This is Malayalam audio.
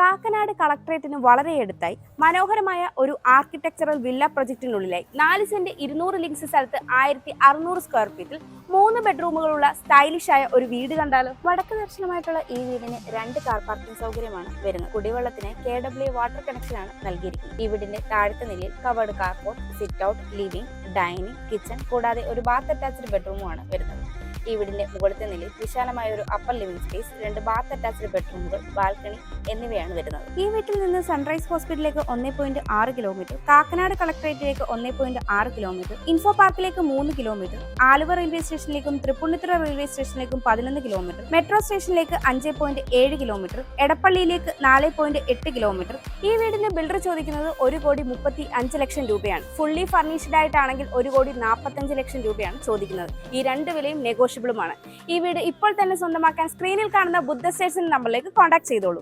കാക്കനാട് കളക്ടറേറ്റിന് വളരെ അടുത്തായി മനോഹരമായ ഒരു ആർക്കിടെക്ചറൽ വില്ല പ്രൊജക്ടിനുള്ളിലായി 4 സെന്റ് 200 ലിങ്സ് സ്ഥലത്ത് 1600 സ്ക്വയർ ഫീറ്റിൽ 3 ബെഡ്റൂമുകളുള്ള സ്റ്റൈലിഷ് ആയ ഒരു വീട് കണ്ടാലോ. വടക്ക് ദർശനമായിട്ടുള്ള ഈ വീടിന് 2 കാർ പാർക്കിംഗ് സൗകര്യമാണ് വരുന്നത്. കുടിവെള്ളത്തിന് KW വാട്ടർ കണക്ഷനാണ് നൽകിയിരിക്കുന്നത്. ഈ വീടിന്റെ താഴത്തെ നിലയിൽ covered carport, sit out, living, dining, kitchen കൂടാതെ ഒരു ബാത്ത് അറ്റാച്ച്ഡ് ബെഡ്റൂമുമാണ് വരുന്നത്. ഈ വീടിന്റെ മുകളിലത്തെ നിലയിൽ വിശാലമായ ഒരു upper living space, 2 bath attached ബെഡ്റൂമുകൾ, ബാൽക്കണി എന്നിവയാണ് വരുന്നത്. ഈ വീട്ടിൽ നിന്ന് സൺറൈസ് ഹോസ്പിറ്റലിലേക്ക് 1.6 കിലോമീറ്റർ, കാക്കനാട് കളക്ടറേറ്റിലേക്ക് 1.6 കിലോമീറ്റർ, ഇൻഫോ പാർക്കിലേക്ക് 3 കിലോമീറ്റർ, ആലുവ റെയിൽവേ സ്റ്റേഷനിലേക്കും തൃപ്പൂണിത്തുറ റെയിൽവേ സ്റ്റേഷനിലേക്കും 11 കിലോമീറ്റർ, മെട്രോ സ്റ്റേഷനിലേക്ക് 5.7 കിലോമീറ്റർ, എടപ്പള്ളിയിലേക്ക് 4.8 കിലോമീറ്റർ. ഈ വീടിന്റെ ബിൽഡർ ചോദിക്കുന്നത് 1,35,00,000 രൂപയാണ്. ഫുള്ളി ഫർണിഷ്ഡ് ആയിട്ടാണെങ്കിൽ 1,45,00,000 രൂപയാണ് ചോദിക്കുന്നത്. ഈ രണ്ട് വിലയും നെഗോഷ്യബിളുമാണ്. ഈ വീട് ഇപ്പോൾ തന്നെ സ്വന്തമാക്കാൻ സ്ക്രീനിൽ കാണുന്ന ബുദ്ധ സ്റ്റേഷൻ നമ്പറിലേക്ക് കോൺടാക്ട് ചെയ്തോളൂ.